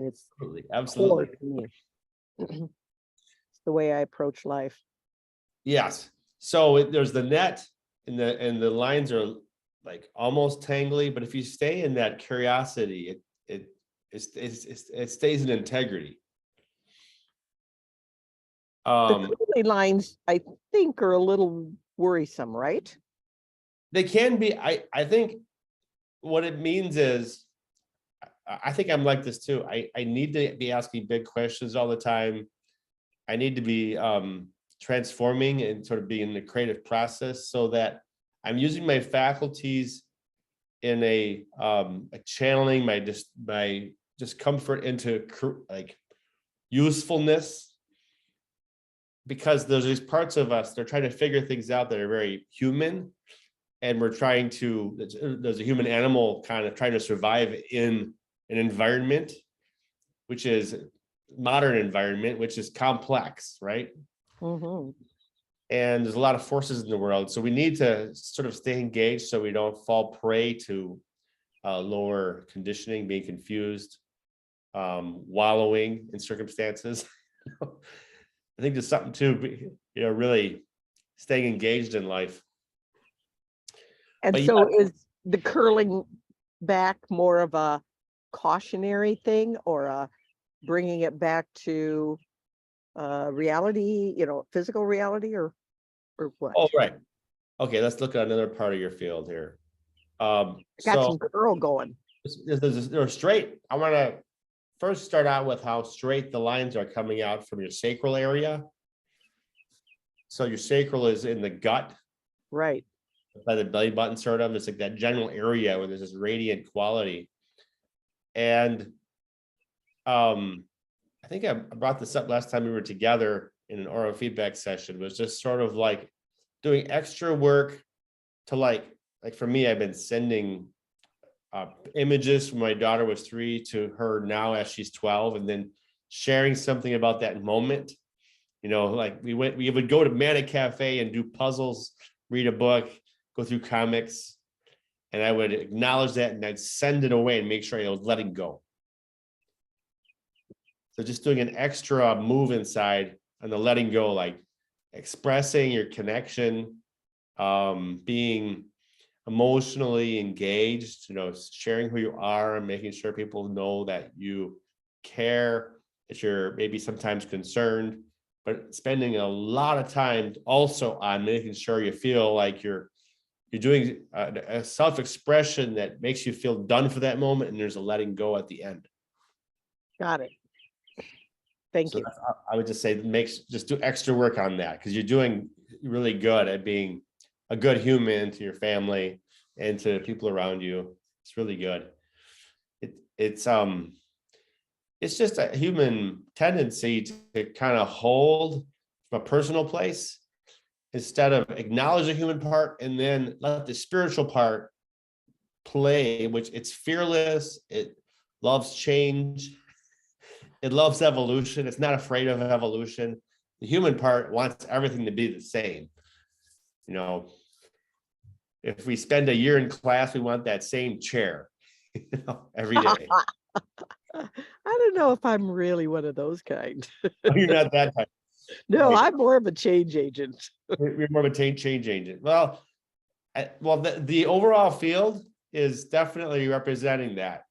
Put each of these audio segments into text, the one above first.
It's Absolutely, core absolutely. to me. It's the way I approach life. Yes. So there's the net and the lines are like almost tangly, but if you stay in that curiosity, it stays in integrity. The Um, curly lines, I think, are a little worrisome, right? they can be, I think what it means is I think I'm like this too. I need to be asking big questions all the time. I need to be transforming and sort of be in the creative process so that I'm using my faculties in a channeling my discomfort into like usefulness, because there's these parts of us, they're trying to figure things out that are very human, and we're trying to, there's a human animal kind of trying to survive in an environment which is modern environment, which is complex, right? Hmm. And there's a lot of forces in the world, so we need to sort of stay engaged so we don't fall prey to lower conditioning, being confused, wallowing in circumstances. I think there's something to, really staying engaged in life. And But so yeah, is the curling back more of a cautionary thing or a bringing it back to reality, physical reality or what? oh right. Okay, let's look at another part of your field here. I got So some curl going. they're straight. I want to first start out with how straight the lines are coming out from your sacral area. So your sacral is in the gut Right. by the belly button, sort of. It's like that general area where there's this radiant quality. And I think I brought this up last time we were together in an oral feedback session, was just sort of like doing extra work to like for me, I've been sending images from my daughter was 3 to her now as she's 12, and then sharing something about that moment. Like we would go to Manic Cafe and do puzzles, read a book, go through comics, and I would acknowledge that and I'd send it away and make sure I was letting go. So just doing an extra move inside on the letting go, like expressing your connection, being emotionally engaged, sharing who you are and making sure people know that you care, that you're maybe sometimes concerned, but spending a lot of time also on making sure you feel like you're doing a self-expression that makes you feel done for that moment, and there's a letting go at the end. Got it. Thank So you. I would just say just do extra work on that, because you're doing really good at being a good human to your family and to people around you. It's really good. It's just a human tendency to kind of hold from a personal place instead of acknowledge the human part and then let the spiritual part play, which it's fearless, it loves change, it loves evolution, it's not afraid of evolution. The human part wants everything to be the same. If we spend a year in class, we want that same chair every day. I don't know if I'm really one of those kind. You're not that type. No, Right. I'm more of a change agent. You're more of a change agent. Well, the overall field is definitely representing that.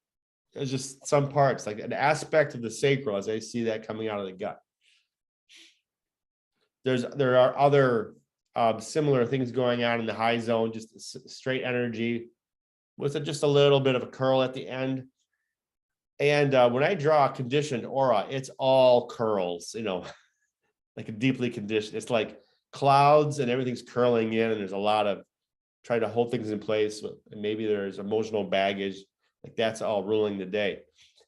There's just some parts, like an aspect of the sacral, as I see that coming out of the gut. There are other similar things going on in the high zone, just straight energy with just a little bit of a curl at the end. And when I draw a conditioned aura, it's all curls, like a deeply conditioned. It's like clouds and everything's curling in, and there's a lot of trying to hold things in place. And maybe there's emotional baggage, like that's all ruling the day.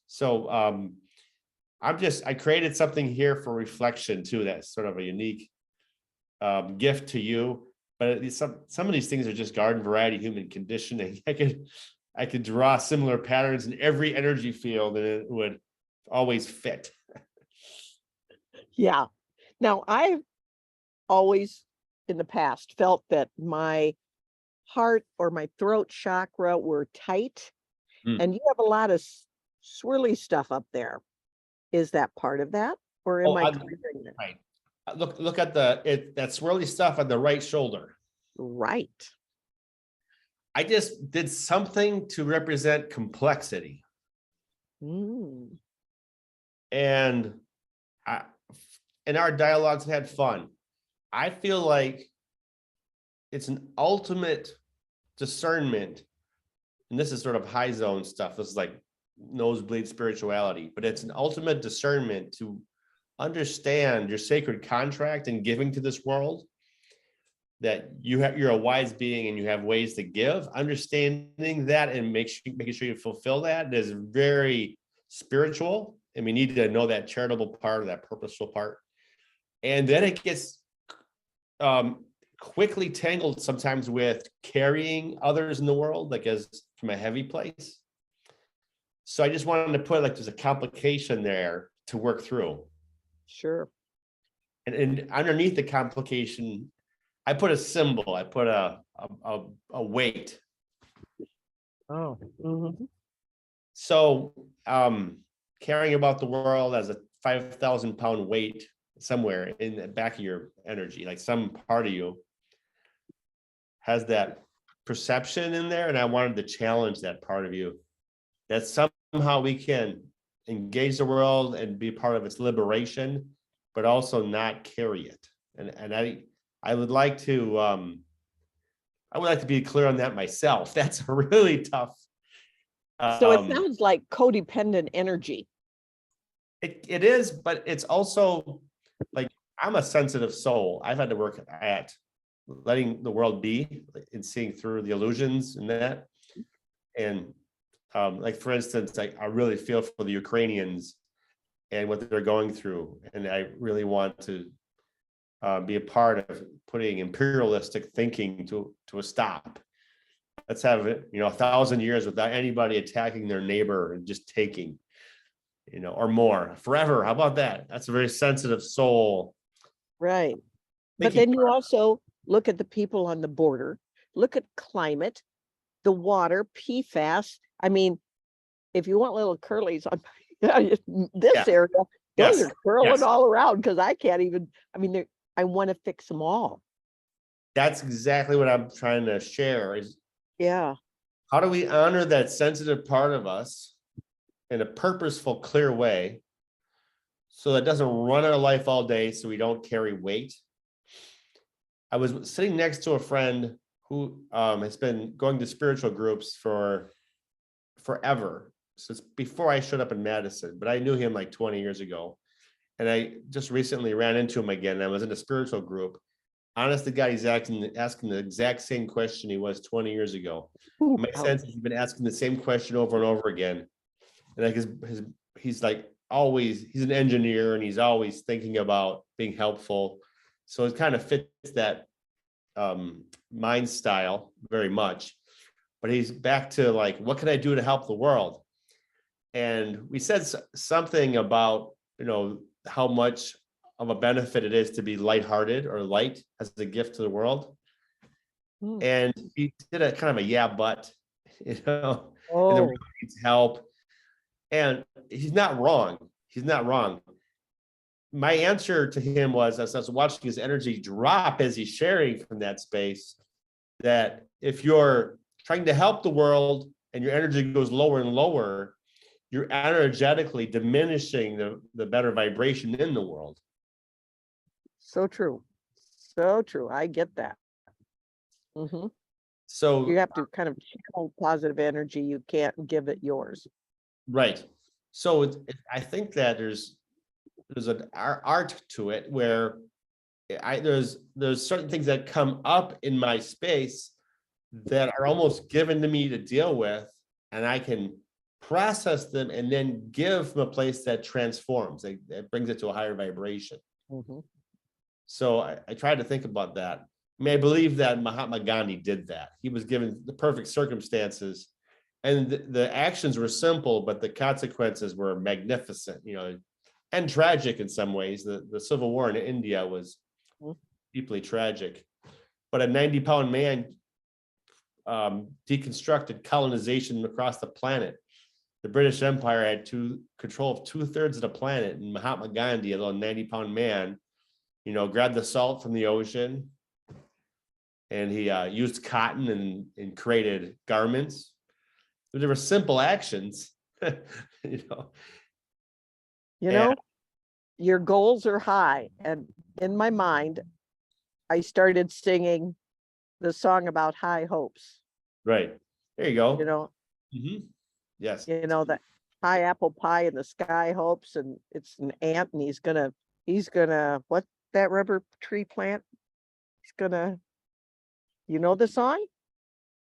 So I created something here for reflection too. That's sort of a unique gift to you. But some of these things are just garden variety human conditioning. I could draw similar patterns in every energy field, and it would always fit. Yeah. Now, I've always in the past felt that my heart or my throat chakra were tight, Mm. and you have a lot of swirly stuff up there. Is that part of that? Or am Oh, I on, triggering it? right. Look at that swirly stuff on the right shoulder. Right. I just did something to represent complexity. Mm, And I, in our dialogues, I've had fun. I feel like it's an ultimate discernment. And this is sort of high zone stuff. This is like nosebleed spirituality, but it's an ultimate discernment to understand your sacred contract and giving to this world, that you're a wise being and you have ways to give. Understanding that and making sure you fulfill that is very spiritual, and we need to know that charitable part, or that purposeful part. And then it gets quickly tangled sometimes with carrying others in the world, like as from a heavy place. So I just wanted to put, like, there's a complication there to work through. sure. And underneath the complication, I put a symbol. I put a weight. Oh. Mhm. So caring about the world as a 5,000 pound weight somewhere in the back of your energy, like some part of you has that perception in there. And I wanted to challenge that part of you, that somehow we can engage the world and be part of its liberation, but also not carry it. And I would like to be clear on that myself. That's a really tough. So it sounds like codependent energy. It is, but it's also like, I'm a sensitive soul. I've had to work at letting the world be and seeing through the illusions and that. And like, for instance, I really feel for the Ukrainians and what they're going through. And I really want to be a part of putting imperialistic thinking to a stop. Let's have it, 1,000 years without anybody attacking their neighbor and just taking, or more forever. How about that? That's a very sensitive soul. Right. But Thinking. then you also look at the people on the border, look at climate, the water, PFAS. I mean, if you want little curlies on this Yeah. area, those Yes. are curling Yes. all around, because I can't even, I mean, I want to fix them all. That's exactly what I'm trying to share, is Yeah. how do we honor that sensitive part of us in a purposeful, clear way, so that doesn't run our life all day, so we don't carry weight. I was sitting next to a friend who has been going to spiritual groups for forever, since before I showed up in Madison, but I knew him like 20 years ago. And I just recently ran into him again. I was in a spiritual group. Honest to God, he's asking the exact same question he was 20 years ago. My sense is he's been asking the same question over and over again. And like he's like always, he's an engineer and he's always thinking about being helpful. So it kind of fits that mind style very much. But he's back to like, what can I do to help the world? And we said something about, how much of a benefit it is to be lighthearted or light as a gift to the world. Hmm. And he did a kind of a yeah, but, and the Oh, world needs help. And he's not wrong. He's not wrong. My answer to him was, as I was watching his energy drop as he's sharing from that space, that if you're trying to help the world and your energy goes lower and lower, you're energetically diminishing the better vibration in the world. so true. So true. I get that. Hmm. So You have to kind of channel positive energy. You can't give it yours. right. So I think that there's an art to it, where there's certain things that come up in my space that are almost given to me to deal with, and I can process them and then give from a place that transforms, that brings it to a higher vibration. Mhm. So I tried to think about that. I mean, I believe that Mahatma Gandhi did that. He was given the perfect circumstances, and the actions were simple, but the consequences were magnificent, and tragic in some ways. The civil war in India was deeply tragic, but a 90-pound man deconstructed colonization across the planet. the British Empire had control of 2/3 of the planet, and Mahatma Gandhi, a little 90-pound man, grabbed the salt from the ocean, and he used cotton and created garments. There were simple actions, you know. You know, your goals are high. And in my mind, I started singing the song about high hopes, Right. There you go. you know, Yes. that high apple pie in the sky hopes, and it's an ant, and he's gonna, what, that rubber tree plant? He's gonna, the song?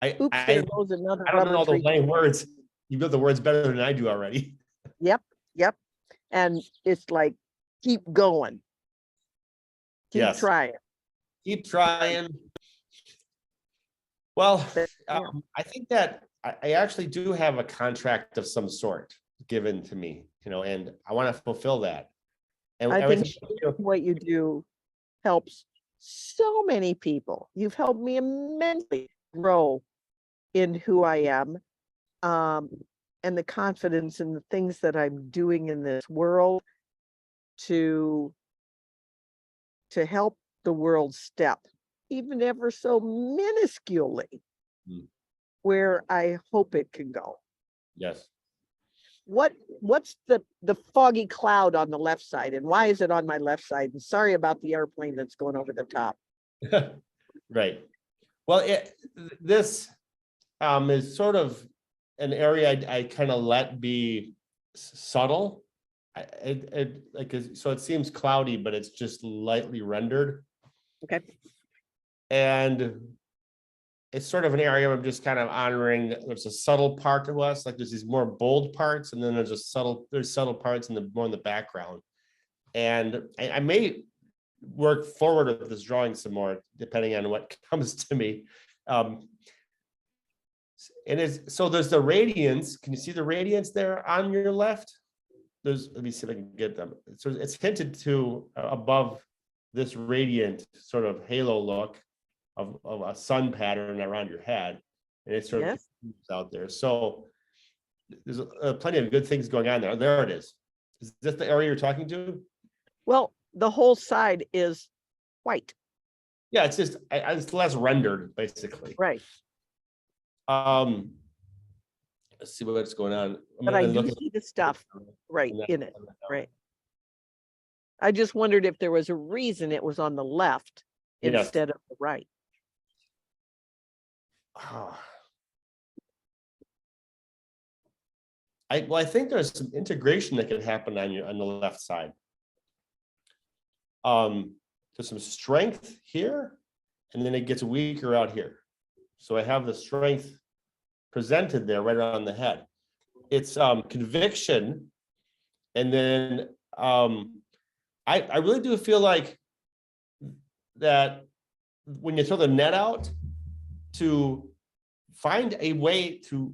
Oops, there goes another I don't know rubber all the tree. lame words. You built the words better than I do already. Yep. And it's like, keep going. Keep Yes. trying. Keep trying. Well, Yeah. I think that I actually do have a contract of some sort given to me, and I want to fulfill that. And I think everything, what you do helps so many people. You've helped me immensely grow in who I am, and the confidence in the things that I'm doing in this world to help the world step, even ever so minusculely, where I hope it can go. yes. What's the foggy cloud on the left side, and why is it on my left side? And sorry about the airplane that's going over the top. Right. Well, this is sort of an area I kind of let be subtle. So it seems cloudy, but it's just lightly rendered. Okay. And it's sort of an area I'm just kind of honoring. There's a subtle part to us, like there's these more bold parts, and then there's subtle parts more in the background. And I may work forward with this drawing some more, depending on what comes to me. So there's the radiance. Can you see the radiance there on your left? Let me see if I can get them. So it's hinted to above this radiant sort of halo look of a sun pattern around your head, and it's sort of out there. So there's plenty of good things going on there. There it is. Is this the area you're talking to? Well, the whole side is white. Yeah, it's just it's less rendered, basically. Right. Let's see what's going on. But I do see the stuff right in it. Right. I just wondered if there was a reason it was on the left instead of the right. I think there's some integration that can happen on the left side. There's some strength here, and then it gets weaker out here. So I have the strength presented there right around the head. It's conviction, and then I really do feel like that when you throw the net out, to find a way to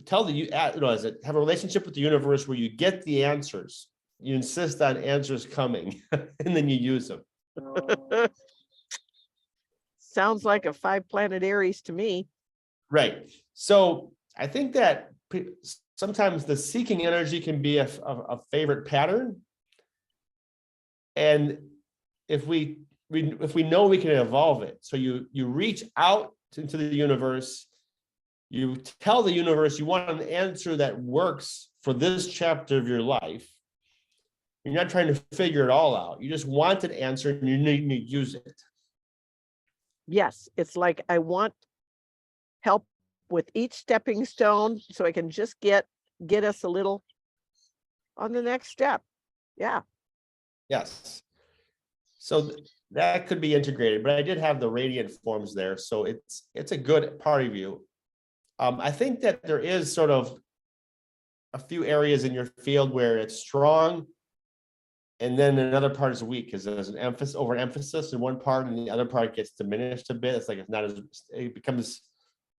tell have a relationship with the universe where you get the answers. You insist on answers coming, and then you use them. Sounds like a 5-planet Aries to me. Right. So I think that sometimes the seeking energy can be a favorite pattern. And if we know we can evolve it, so you reach out into the universe, you tell the universe you want an answer that works for this chapter of your life. You're not trying to figure it all out. You just want an answer, and you need to use it. Yes, it's like I want help with each stepping stone, so I can just get us a little on the next step. Yeah. Yes. So that could be integrated, but I did have the radiant forms there, so it's a good part of you. I think that there is sort of a few areas in your field where it's strong, and then another part is weak because there's an overemphasis in one part, and the other part gets diminished a bit. It's like it becomes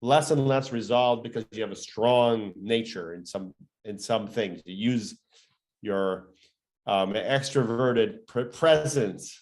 less and less resolved because you have a strong nature in some things. You use your extroverted presence